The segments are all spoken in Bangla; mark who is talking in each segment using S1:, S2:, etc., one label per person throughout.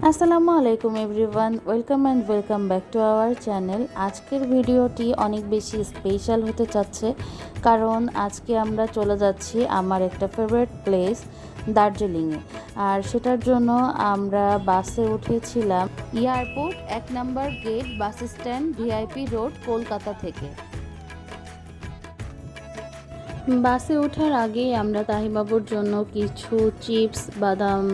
S1: আসসালামু আলাইকুম everyone, welcome and welcome back to our channel. আজকের ভিডিওটি অনেক বেশি স্পেশাল হতে যাচ্ছে, কারণ আজকে আমরা চলে যাচ্ছি আমার একটা ফেভারিট প্লেস দার্জিলিংয়ে। আর সেটার জন্য আমরা বাসে উঠেছিলাম airport 1 number gate bus stand, VIP road, Kolkata থেকে। বাসে ওঠার আগেই আমরা তাহিবাবুর জন্য কিছু চিপস, বাদাম,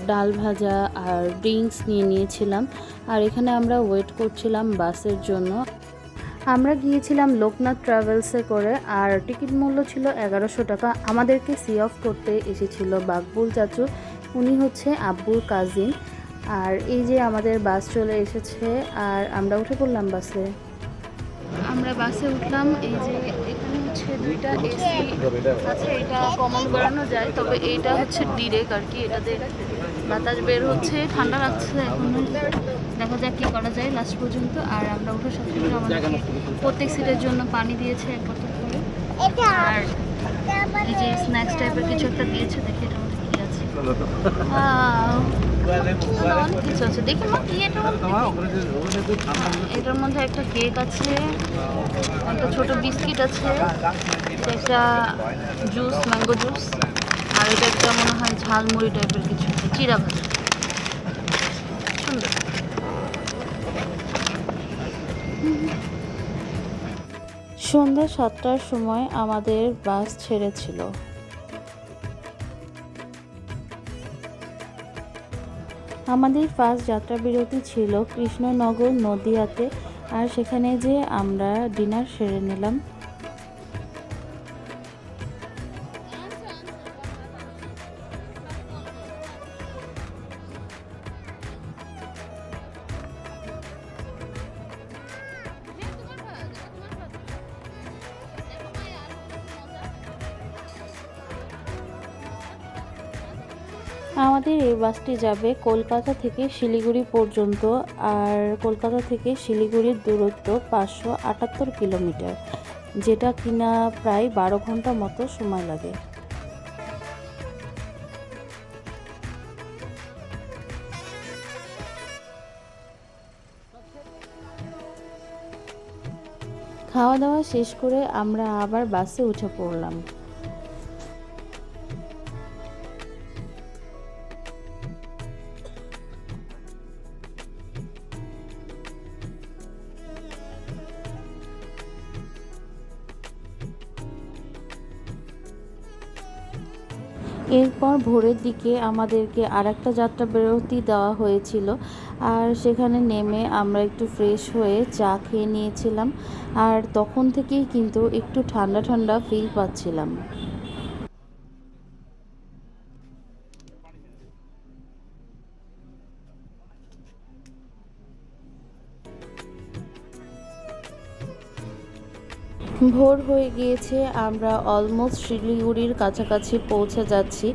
S1: ডাল ভাজা আর ড্রিঙ্কস নিয়ে নিয়েছিলাম। আর এখানে আমরা ওয়েট করছিলাম বাসের জন্য। আমরা গিয়েছিলাম লোকনাথ ট্রাভেলসে করে, আর টিকিট মূল্য ছিল 1100 টাকা। আমাদেরকে সি অফ করতে এসেছিল বাকবুল চাচু, উনি হচ্ছে আব্বুর কাজিন। আর এই যে আমাদের বাস চলে এসেছে, আর আমরা উঠে পড়লাম বাসে। আমরা বাসে উঠলাম। এই যে এখানে হচ্ছে 2টা এসি আছে, এটা কমন করানো যায়, তবে এইটা হচ্ছে ডিরেক্ট আর কি, এটাতে বাতাস বের হচ্ছে, ঠান্ডা লাগছে। এখন দেখা যাক কী করা যায় লাস্ট পর্যন্ত। আর আমরা উঠার সাথে সাথে আমাদেরকে প্রত্যেক সিটের জন্য পানি দিয়েছে এক বোতল করে, আর এই যে স্ন্যাক্স টাইপের কিছু একটা দিয়েছে। দেখি এটার মধ্যে কী আছে। অনেক কিছু আছে, দেখি মা কি এটার মধ্যে একটা কেক আছে, একটা ছোট বিস্কিট আছে, একটা জুস, ম্যাঙ্গো জুস, আর এটা একটা মনে হয় ঝালমুড়ি টাইপের কিছু, চিড়া ভাজা। সুন্দর। সন্ধ্যা 7টার সময় আমাদের বাস ছেড়েছিল। আমাদের ফার্স্ট যাত্রা বিরতি ছিল কৃষ্ণনগর নদিয়াতে, আর সেখানে যে আমরা ডিনার সেরে নিলাম। আমাদের এই বাসটি যাবে কলকাতা থেকে শিলিগুড়ি পর্যন্ত, আর কলকাতা থেকে শিলিগুড়ির দূরত্ব 578 কিলোমিটার, যেটা কিনা প্রায় 12 ঘন্টা মতো সময় লাগে। খাওয়া দাওয়া শেষ করে আমরা আবার বাসে উঠে পড়লাম। এরপর ভোরের দিকে আমাদেরকে আরেকটা যাত্রা বিরতি দেওয়া হয়েছিল, আর সেখানে নেমে আমরা একটু ফ্রেশ হয়ে চা খেয়ে নিয়েছিলাম। আর তখন থেকেই কিন্তু একটু ঠান্ডা ঠান্ডা ফিল পাচ্ছিলাম। ভোর হয়ে গিয়েছে, আমরা অলমোস্ট শিলিগুড়ির কাছাকাছি পৌঁছে যাচ্ছি।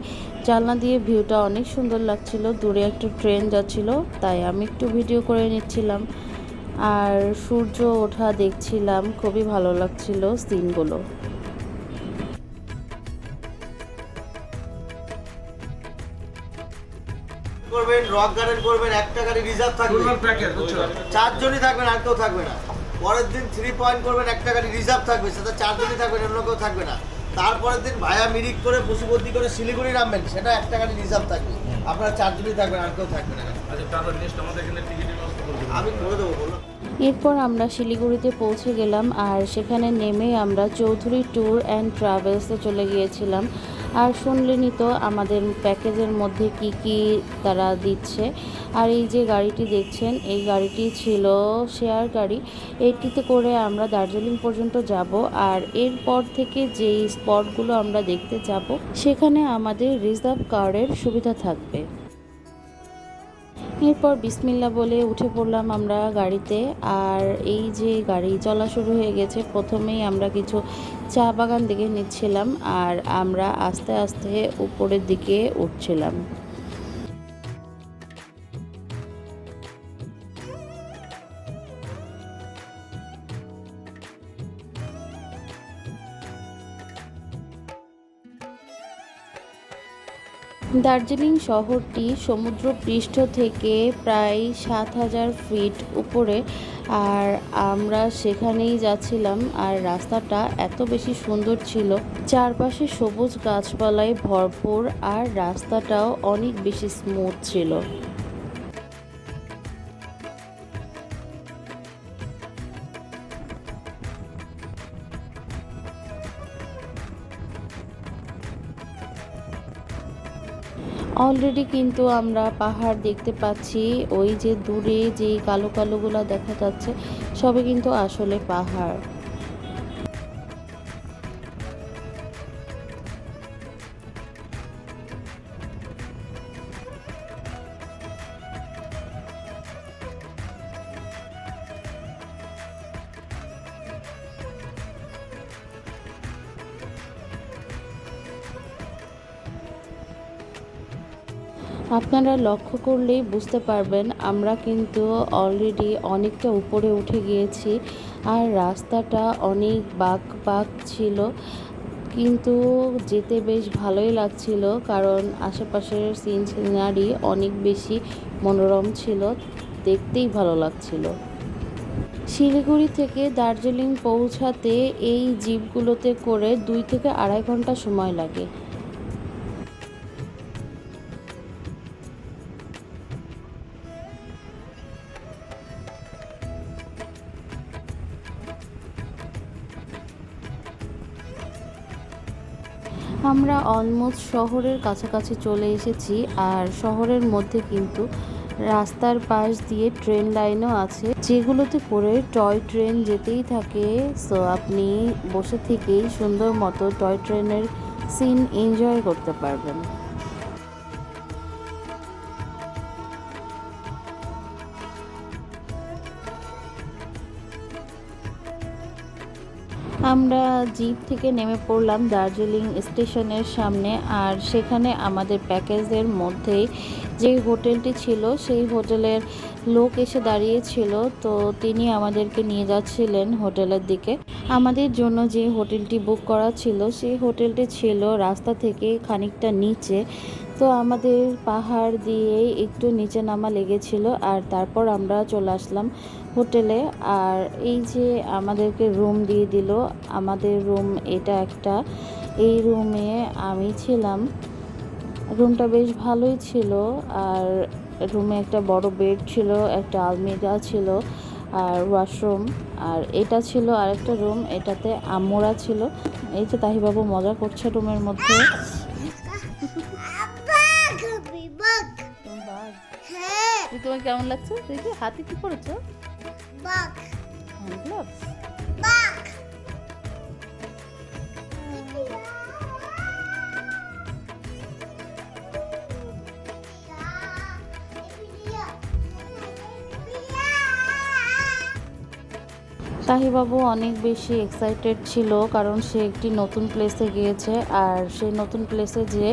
S1: জানলা দিয়ে ভিউটা অনেক সুন্দর লাগছিল, দূরে একটা ট্রেন যাচ্ছিল, তাই আমি একটু ভিডিও করে নিচ্ছিলাম। আর সূর্য ওঠা দেখছিলাম, খুবই ভালো লাগছিল সিনগুলো।
S2: করবেন রক গার্ডেন করবেন, একটা গাড়ি রিজার্ভ থাকবে, 4 জনই থাকবেন, আর কেউ থাকবে না। পরের দিন 3 পয়েন্ট করবেন, একটা গাড়ি রিজার্ভ থাকবে, সেটা 4 জনই থাকবেন, অন্য কেউ থাকবে না। তারপরের দিন ভায়া মিরিক করে পশুপতি করে শিলিগুড়ি নামবেন, সেটা একটা গাড়ি রিজার্ভ থাকবে, আপনারা 4 জনই থাকবেন, আর কেউ থাকবে না।
S3: আচ্ছা, তারপর নেক্সট আমাদের এখানে টিকিটের ব্যবস্থা করবেন।
S2: আমি করে দেবো, বলুন।
S1: এরপর আমরা শিলিগুড়িতে পৌঁছে গেলাম, আর সেখানে নেমে আমরা চৌধুরী ট্যুর অ্যান্ড ট্রাভেলসে চলে গিয়েছিলাম। আর শুনলেনই তো আমাদের প্যাকেজের মধ্যে কি কি তারা দিচ্ছে। আর এই যে গাড়িটি দেখছেন, এই গাড়িটি ছিল শেয়ার গাড়ি। এটিতে করে আমরা দার্জিলিং পর্যন্ত যাব, আর এরপর থেকে যেই স্পটগুলো আমরা দেখতে যাব সেখানে আমাদের রিজার্ভ কারের সুবিধা থাকবে। এরপর বিসমিল্লা বলে উঠে পড়লাম আমরা গাড়িতে। আর এই যে গাড়ি চলা শুরু হয়ে গেছে, প্রথমেই আমরা কিছু চা বাগান দেখে নিচ্ছিলাম, আর আমরা আস্তে আস্তে উপরের দিকে উঠছিলাম। দার্জিলিং শহরটি সমুদ্রপৃষ্ঠ থেকে প্রায় 7,000 ফিট উপরে, আর আমরা সেখানেই যাচ্ছিলাম। আর রাস্তাটা এত বেশি সুন্দর ছিল, চারপাশে সবুজ গাছপালায় ভরপুর, আর রাস্তাটাও অনেক বেশি স্মুথ ছিল। অলরেডি কিন্তু আমরা পাহাড় দেখতে পাচ্ছি। ওই যে দূরে যে কালো কালোগুলো দেখা যাচ্ছে, সবই কিন্তু আসলে পাহাড়। আপনারা লক্ষ্য করলেই বুঝতে পারবেন আমরা কিন্তু অলরেডি অনেকটা উপরে উঠে গিয়েছি, আর রাস্তাটা অনেক বাঁক বাঁক ছিল, কিন্তু যেতে বেশ ভালোই লাগছিল, কারণ আশেপাশের সিনারি অনেক বেশি মনোরম ছিল, দেখতেই ভালো লাগছিল। শিলিগুড়ি থেকে দার্জিলিং পৌঁছাতে এই জিপগুলোতে করে 2 থেকে 2.5 ঘন্টা সময় লাগে। আমরা অলমোস্ট শহরের কাছাকাছি চলে এসেছি, আর শহরের মধ্যে কিন্তু রাস্তার পাশ দিয়ে ট্রেন লাইনও আছে, যেগুলোতে করে টয় ট্রেন যেতেই থাকে। সো আপনি বসে থেকেই সুন্দর মতো টয় ট্রেনের সিন এনজয় করতে পারবেন। আমরা জিপ থেকে নেমে পড়লাম দার্জিলিং স্টেশনের সামনে, আর সেখানে আমাদের প্যাকেজের মধ্যেই যে হোটেলটি ছিল সেই হোটেলের লোক এসে দাঁড়িয়েছিল, তো তিনি আমাদেরকে নিয়ে যাচ্ছিলেন হোটেলের দিকে। আমাদের জন্য যে হোটেলটি বুক করা ছিল সেই হোটেলটি ছিল রাস্তা থেকে খানিকটা নিচে, তো আমাদের পাহাড় দিয়ে একটু নিচে নামা লেগেছিল, আর তারপর আমরা চলে আসলাম হোটেলে। আর এই যে আমাদেরকে রুম দিয়ে দিল, আমাদের রুম এটা একটা। এই রুমে আমি ছিলাম, রুমটা বেশ ভালোই ছিল, আর রুমে একটা বড় বেড ছিল, একটা আলমিরা ছিল, আর ওয়াশরুম। আর এটা ছিল আরেকটা রুম, এটাতে আম্মুরা ছিল। এই যে তাহিবাবু মজা করছে রুমের মধ্যে। তোমার কেমন লাগছে? হাতে কি পড়েছো? তাহিবাবু অনেক বেশি এক্সাইটেড ছিল, কারণ সে একটি নতুন প্লেসে গিয়েছে, আর সেই নতুন প্লেসে যে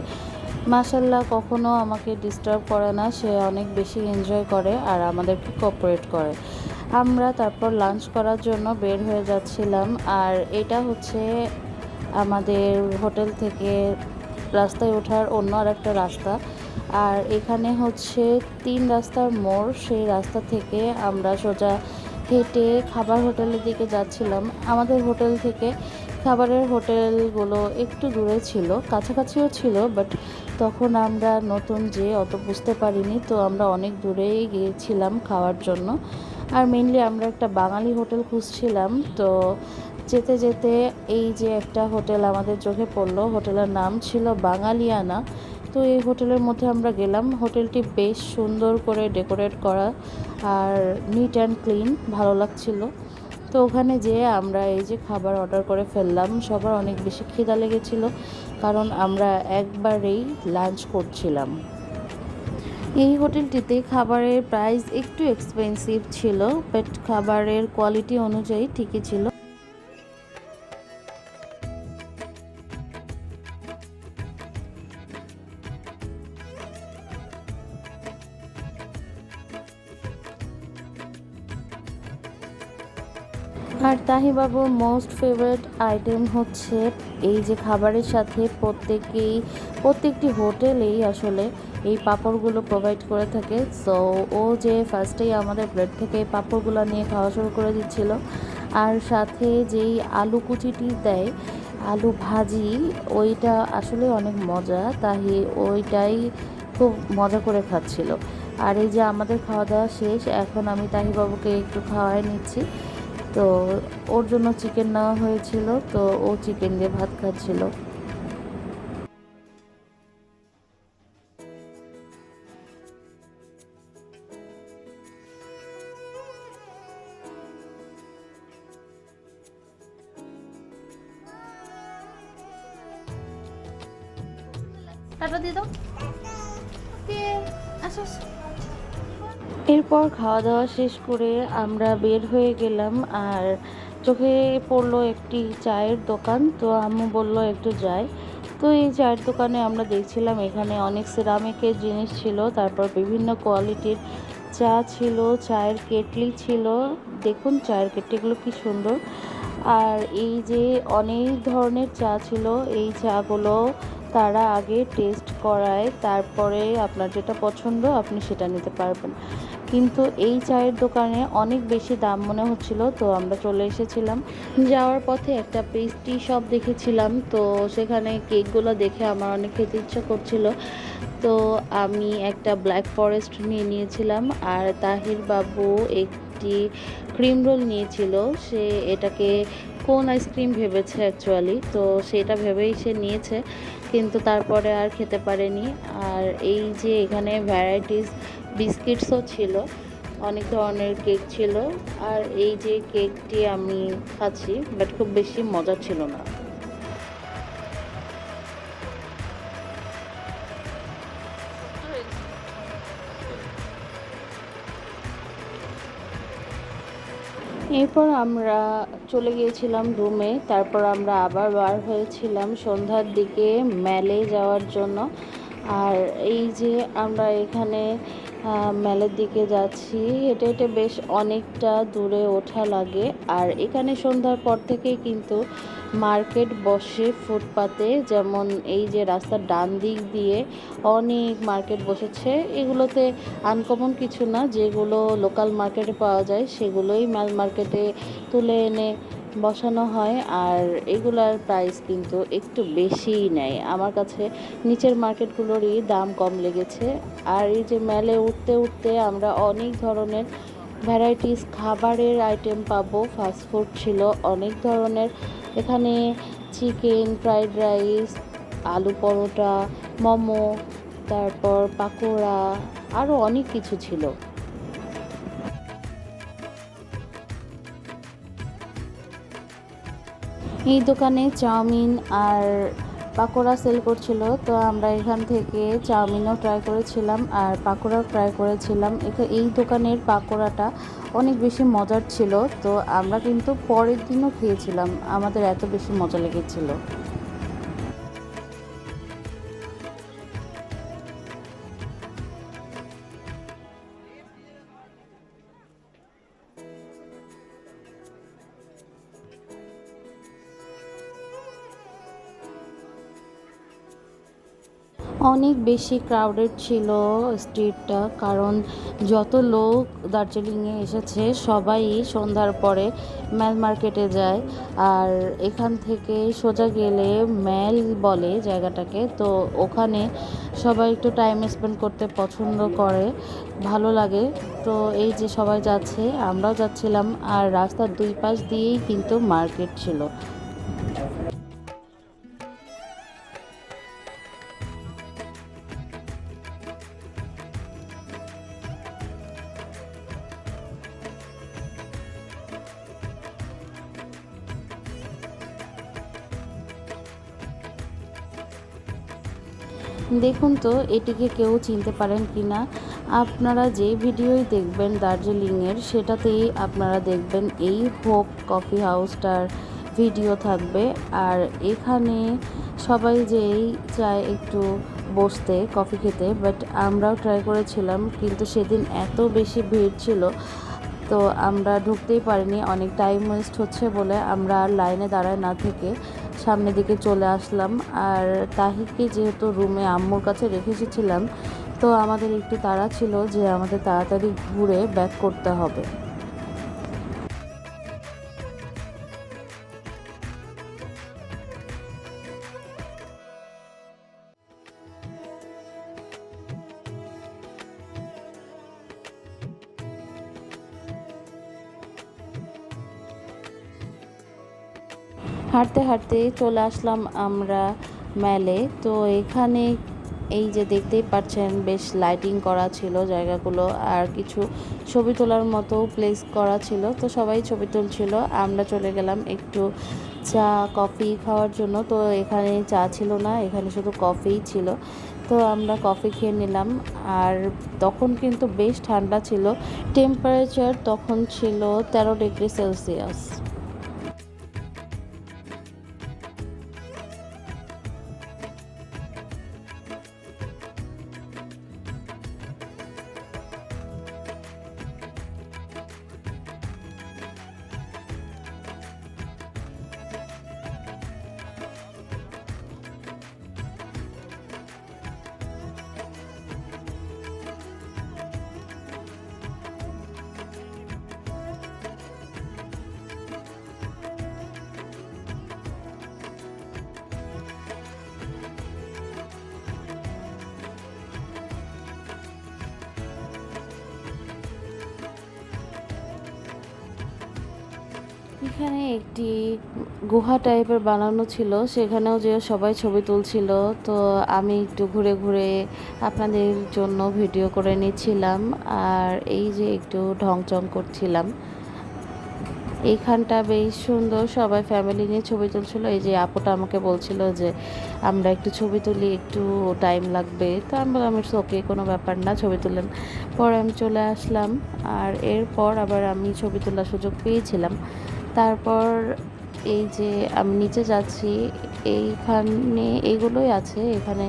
S1: মাশাল্লাহ কখনো আমাকে ডিস্টার্ব করে না, সে অনেক বেশি এনজয় করে আর আমাদেরকে কোঅপারেট করে। আমরা তারপর লাঞ্চ করার জন্য বের হয়ে যাচ্ছিলাম, আর এটা হচ্ছে আমাদের হোটেল থেকে রাস্তায় ওঠার অন্য আর একটা রাস্তা। আর এখানে হচ্ছে 3 রাস্তার মোড়, সেই রাস্তা থেকে আমরা সোজা হেঁটে খাবার হোটেলের দিকে যাচ্ছিলাম। আমাদের হোটেল থেকে খাবারের হোটেলগুলো একটু দূরে ছিল, কাছাকাছিও ছিল, বাট তখন আমরা নতুন যে অত বুঝতে পারিনি, তো আমরা অনেক দূরেই গিয়েছিলাম খাওয়ার জন্য। আর মেইনলি আমরা একটা বাঙালি হোটেল খুঁজছিলাম। তো যেতে যেতে এই যে একটা হোটেল আমাদের চোখে পড়লো, হোটেলের নাম ছিল বাঙালিয়ানা। তো এই হোটেলের মধ্যে আমরা গেলাম। হোটেলটি বেশ সুন্দর করে ডেকোরেট করা আর নিট অ্যান্ড ক্লিন, ভালো লাগছিল। তো ওখানে যেয়ে আমরা এই যে খাবার অর্ডার করে ফেললাম। সবার অনেক বেশি খিদা লেগেছিল, কারণ আমরা একবারেই লাঞ্চ করছিলাম। এই হোটেলটিতে খাবারের প্রাইস একটু এক্সপেন্সিভ ছিল, বাট খাবারের কোয়ালিটি অনুযায়ী ঠিকই ছিল। আর তাহিবাবুর মোস্ট ফেভারিট আইটেম হচ্ছে এই যে খাবারের সাথে প্রত্যেকটি হোটেলেই আসলে এই পাঁপড়গুলো প্রোভাইড করে থাকে। সো ও যে ফার্স্টেই আমাদের প্লেট থেকে এই পাঁপড়গুলো নিয়ে খাওয়া শুরু করে দিচ্ছিল। আর সাথে যেই আলু কুচিটি দেয়, আলু ভাজি, ওইটা আসলে অনেক মজা। তাহি ওইটাই খুব মজা করে খাচ্ছিল। আর এই যে আমাদের খাওয়া দাওয়া শেষ, এখন আমি তাহিবাবুকে একটু খাওয়াই নিচ্ছি। তো ওর জন্য চিকেন নেওয়া হয়েছিল, তো ও চিকেন দিয়ে ভাত খাচ্ছিল। টাটা দিয়ে দাও। ওকে, আসো। এরপর খাওয়া দাওয়া শেষ করে আমরা বের হয়ে গেলাম। আর চোখে পড়লো একটি চায়ের দোকান, তো আম্মু বলল একটু যাই। তো এই চায়ের দোকানে আমরা দেখছিলাম এখানে অনেক সিরামিকের জিনিস ছিল, তারপর বিভিন্ন কোয়ালিটির চা ছিল, চায়ের কেটলি ছিল। দেখুন চায়ের কেটলিগুলো কি সুন্দর। আর এই যে অনেক ধরনের চা ছিল, এই চাগুলো তারা আগে টেস্ট করায়, তারপরে আপনার যেটা পছন্দ আপনি সেটা নিতে পারবেন। কিন্তু এই চায়ের দোকানে অনেক বেশি দাম মনে হচ্ছিল, তো আমরা চলে এসেছিলাম। যাওয়ার পথে একটা পেস্ট্রি শপ দেখেছিলাম, তো সেখানে কেকগুলো দেখে আমার অনেক খেতে ইচ্ছা করছিল। তো আমি একটা ব্ল্যাক ফরেস্ট নিয়ে নিয়েছিলাম, আর তাহির বাবু একটি ক্রিম রোল নিয়েছিল। সে এটাকে কোন আইসক্রিম ভেবেছে অ্যাকচুয়ালি, তো সেটা ভেবেই সে নিয়েছে, কিন্তু তারপরে আর খেতে পারেনি। আর এই যে এখানে ভ্যারাইটিস বিস্কিটসও ছিল, অনেক ধরনের কেক ছিল। আর এই যে কেকটি আমি খাচ্ছি, বাট খুব বেশি মজা ছিল না। এরপর আমরা চলে গিয়েছিলাম রুমে। তারপর আমরা আবার বার হয়েছিলাম সন্ধ্যার দিকে মেলে যাওয়ার জন্য। আর এই যে আমরা এখানে মেলের দিকে যাচ্ছি, হেঁটে হেঁটে বেশ অনেকটা দূরে ওঠা লাগে। আর এখানে সন্ধ্যার পর থেকেই কিন্তু মার্কেট বসে ফুটপাতে, যেমন এই যে রাস্তার ডান দিক দিয়ে অনেক মার্কেট বসেছে। এগুলোতে আনকমন কিছু না, যেগুলো লোকাল মার্কেটে পাওয়া যায় সেগুলোই মেল মার্কেটে তুলে এনে বসানো হয়। আর এগুলার প্রাইস কিন্তু একটু বেশিই নেয়। আমার কাছে নিচের মার্কেটগুলোরই দাম কম লেগেছে। আর এই যে মেলে উঠতে উঠতে আমরা অনেক ধরনের ভ্যারাইটিস খাবারের আইটেম পাবো। ফাস্টফুড ছিল অনেক ধরনের, এখানে চিকেন ফ্রাইড রাইস, আলু পরোটা, মোমো, তারপর পাকোড়া, আরও অনেক কিছু ছিল। এই দোকানে চাউমিন আর পাকোড়া সেল করছিল, তো আমরা এখান থেকে চাউমিনও ট্রাই করেছিলাম আর পাকোড়াও ট্রাই করেছিলাম। এই দোকানের পাকোড়াটা অনেক বেশি মজার ছিল, তো আমরা কিন্তু পরের দিনও খেয়েছিলাম, আমাদের এত বেশি মজা লেগেছিল। অনেক বেশি ক্রাউডেড ছিল স্ট্রিটটা, কারণ যত লোক দার্জিলিংয়ে এসেছে সবাই সন্ধ্যার পরে ম্যাল মার্কেটে যায়। আর এখান থেকে সোজা গেলে ম্যাল বলে জায়গাটাকে, তো ওখানে সবাই একটু টাইম স্পেন্ড করতে পছন্দ করে, ভালো লাগে। তো এই যে সবাই যাচ্ছে, আমরাও যাচ্ছিলাম, আর রাস্তার দুই পাশ দিয়েই কিন্তু মার্কেট ছিল। দেখুন তো এটিকে কেউ চিনতে পারেন কি না। আপনারা যে ভিডিওই দেখবেন দার্জিলিংয়ের, সেটাতেই আপনারা দেখবেন এই হোপ কফি হাউসটার ভিডিও থাকবে। আর এখানে সবাই যেই চায় একটু বসতে কফি খেতে, বাট আমরাও ট্রাই করেছিলাম, কিন্তু সেদিন এত বেশি ভিড় ছিল তো আমরা ঢুকতেই পারিনি। অনেক টাইম ওয়েস্ট হচ্ছে বলে আমরা লাইনে দাঁড়ায় না থেকে সামনের দিকে চলে আসলাম। আর তাহিকে যেহেতু রুমে আম্মুর কাছে রেখে এসেছিলাম, তো আমাদের একটু তাড়া ছিল যে আমাদের তাড়াতাড়ি ঘুরে ব্যাক করতে হবে। হাঁটতে হাঁটতে চলে আসলাম আমরা ম্যালে। তো এখানে এই যে দেখতেই পাচ্ছেন বেশ লাইটিং করা ছিল জায়গাগুলো, আর কিছু ছবি তোলার মতো প্লেস করা ছিল, তো সবাই ছবি তুলছিল। আমরা চলে গেলাম একটু চা কফি খাওয়ার জন্য। তো এখানে চা ছিল না, এখানে শুধু কফিই ছিল। তো আমরা কফি খেয়ে নিলাম। আর তখন কিন্তু বেশ ঠান্ডা ছিল, টেম্পারেচার তখন ছিল 13 ডিগ্রি সেলসিয়াস। এখানে একটি গুহা টাইপের বানানো ছিল, সেখানেও যে সবাই ছবি তুলছিল। তো আমি একটু ঘুরে ঘুরে আপনাদের জন্য ভিডিও করে নিচ্ছিলাম, আর এই যে একটু ঢংচং করছিলাম। এইখানটা বেশ সুন্দর, সবাই ফ্যামিলি নিয়ে ছবি তুলছিল। এই যে আপুটা আমাকে বলছিল যে আমরা একটু ছবি তুলি, একটু টাইম লাগবে। তো আমি বললাম ইটস ওকে, কোনো ব্যাপার না, ছবি তুলেন। পরে আমি চলে আসলাম, আর এরপর আবার আমি ছবি তোলার সুযোগ পেয়েছিলাম। তারপর এই যে আমি নিচে যাচ্ছি, এইখানে এইগুলোই আছে, এখানে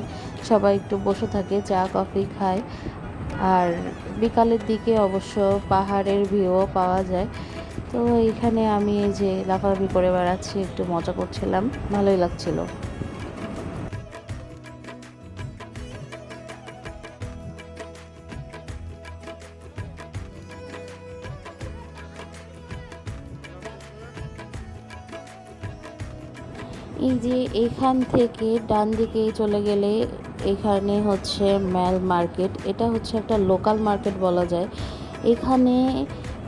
S1: সবাই একটু বসে থাকে, চা কফি খায়। আর বিকালের দিকে অবশ্য পাহাড়ের ভিউও পাওয়া যায়। তো এইখানে আমি এই যে লাফালাফি করে বেড়াচ্ছি, একটু মজা করছিলাম, ভালোই লাগছিল। এই যে এখান থেকে ডান দিকে চলে গেলে এখানে হচ্ছে ম্যাল মার্কেট। এটা হচ্ছে একটা লোকাল মার্কেট বলা যায়। এখানে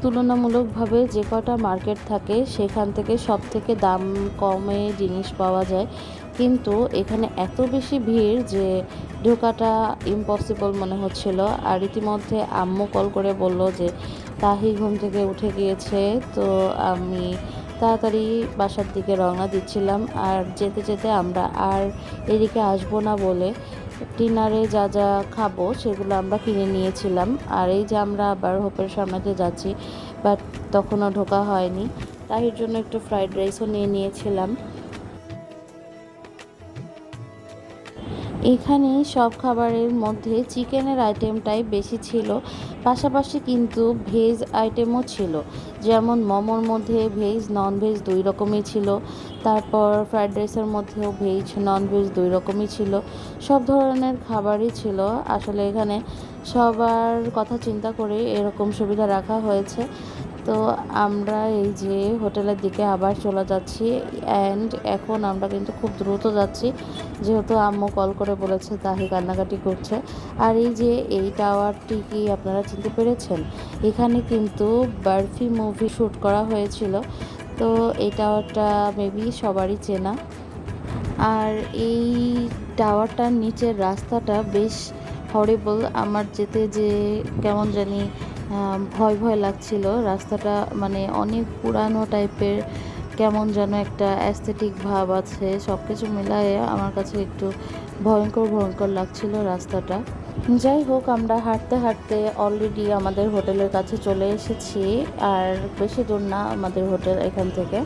S1: তুলনামূলকভাবে যে কটা মার্কেট থাকে সেখান থেকে সব থেকে দাম কমে জিনিস পাওয়া যায়, কিন্তু এখানে এত বেশি ভিড় যে ঢোকাটা ইম্পসিবল মনে হচ্ছিল। আর ইতিমধ্যে আম্মু কল করে বলল যে তাহি ঘুম থেকে উঠে গিয়েছে। তো আমি তাড়াতাড়ি বাসার দিকে রওনা দিচ্ছিলাম। আর যেতে যেতে আমরা আর এদিকে আসবো না বলে ডিনারে যা যা খাবো সেগুলো আমরা কিনে নিয়েছিলাম। আর এই যে আমরা আবার হোপের সামনেতে যাচ্ছি, বাট তখনও ঢোকা হয়নি, তাই এর জন্য একটু ফ্রাইড রাইসও নিয়ে নিয়েছিলাম। এখানে সব খাবারের মধ্যে চিকেনের আইটেমটাই বেশি ছিল, পাশাপাশি কিন্তু ভেজ আইটেমও ছিল। যেমন মোমোর মধ্যে ভেজ নন ভেজ দুই রকমই ছিল, তারপর ফ্রায়েড রাইসের মধ্যেও ভেজ নন ভেজ দুই রকমই ছিল। সব ধরনের খাবারই ছিল। আসলে এখানে সবার কথা চিন্তা করে এরকম সুবিধা রাখা হয়েছে। তো আমরা এই যে হোটেলের দিকে আবার চলে যাচ্ছি, অ্যান্ড এখন আমরা কিন্তু খুব দ্রুত যাচ্ছি, যেহেতু আম্মু কল করে বলেছে তাহি কান্নাকাটি করছে। আর এই যে এই টাওয়ারটি কি আপনারা চিনতে পেরেছেন? এখানে কিন্তু বার্ফি মুভি শ্যুট করা হয়েছিল। তো এই টাওয়ারটা মেবি সবারই চেনা। আর এই টাওয়ারটার নিচের রাস্তাটা বেশ হরিবল। আমার যেতে যে কেমন জানি ভয় ভয় লাগছিল। রাস্তাটা মানে অনেক পুরানো টাইপের, কেমন যেন একটা অ্যাস্থেটিক ভাব আছে। সব কিছু মিলায়ে আমার কাছে একটু ভয়ঙ্কর ভয়ঙ্কর লাগছিল রাস্তাটা। যাই হোক, আমরা হাঁটতে হাঁটতে অলরেডি আমাদের হোটেলের কাছে চলে এসেছি। আর বেশি দূর না আমাদের হোটেল এখান থেকে।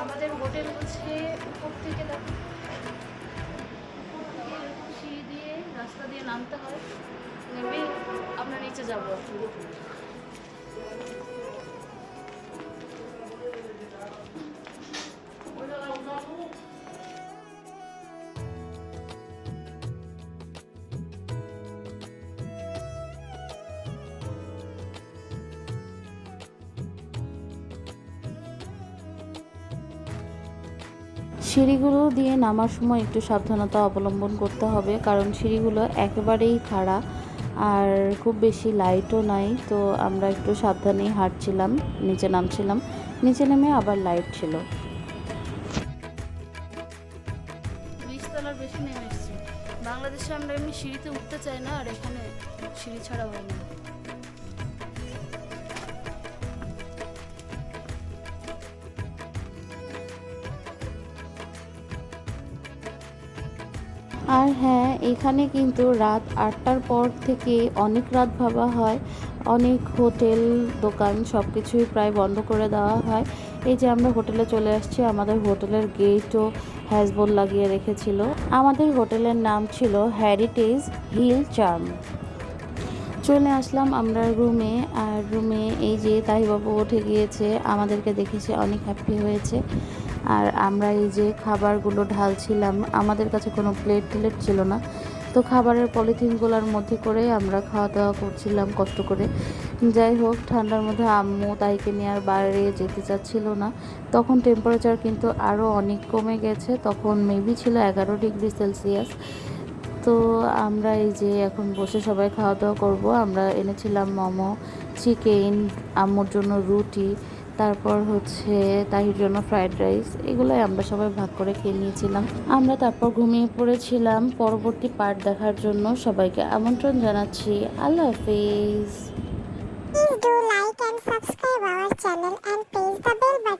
S1: আমাদের হোটেল হচ্ছে উপর থেকে সিঁড়ি দিয়ে রাস্তা দিয়ে নামতে হয়, নেমে আমরা নিচে যাবো। সিঁড়িগুলো দিয়ে নামার সময় একটু সাবধানতা অবলম্বন করতে হবে, কারণ সিঁড়িগুলো একেবারেই খাড়া আর খুব বেশি লাইটও নাই। তো আমরা একটু সাবধানেই হাঁটছিলাম, নিচে নামছিলাম। নিচে নেমে আবার লাইট ছিল। 20 তলার বেশি নেমে এসেছি। বাংলাদেশে আমরা এমনি সিঁড়িতে উঠতে চাই না, আর এখানে সিঁড়ি ছাড়া হয় না। আর হ্যাঁ, এখানে কিন্তু রাত 8টার পর থেকে অনেক রাত ভাবা হয়। অনেক হোটেল দোকান সব কিছুই প্রায় বন্ধ করে দেওয়া হয়। এই যে আমরা হোটেলে চলে আসছি, আমাদের হোটেলের গেটও হ্যাজবল লাগিয়ে রেখেছিল। আমাদের হোটেলের নাম ছিল হেরিটেজ হিল চার্ম। চলে আসলাম আমরা রুমে। আর রুমে এই যে তাহিবাবু উঠে গিয়েছে, আমাদেরকে দেখেছে অনেক হ্যাপি হয়েছে। আর আমরা এই যে খাবারগুলো ঢালছিলাম, আমাদের কাছে কোনো প্লেট টিলেট ছিল না, তো খাবারের পলিথিনগুলোর মধ্যে করে আমরা খাওয়া দাওয়া করছিলাম কষ্ট করে। যাই হোক, ঠান্ডার মধ্যে আম্মু তাইকে নিয়ে আর বাইরে যেতে চাচ্ছিল না। তখন টেম্পারেচার কিন্তু আরও অনেক কমে গেছে, তখন মেবি ছিল 11 ডিগ্রি সেলসিয়াস। তো আমরা এই যে এখন বসে সবাই খাওয়া দাওয়া করবো। আমরা এনেছিলাম মোমো, চিকেন, আম্মুর জন্য রুটি, তারপর হচ্ছে তাহির জন্য ফ্রায়েড রাইস। এগুলোই আমরা সবাই ভাগ করে খেয়ে নিয়েছিলাম। আমরা তারপর ঘুমিয়ে পড়েছিলাম। পরবর্তী পার্ট দেখার জন্য সবাইকে আমন্ত্রণ জানাচ্ছি। আল্লাহ হাফিজ।
S3: Please do like and subscribe our channel and press the bell button.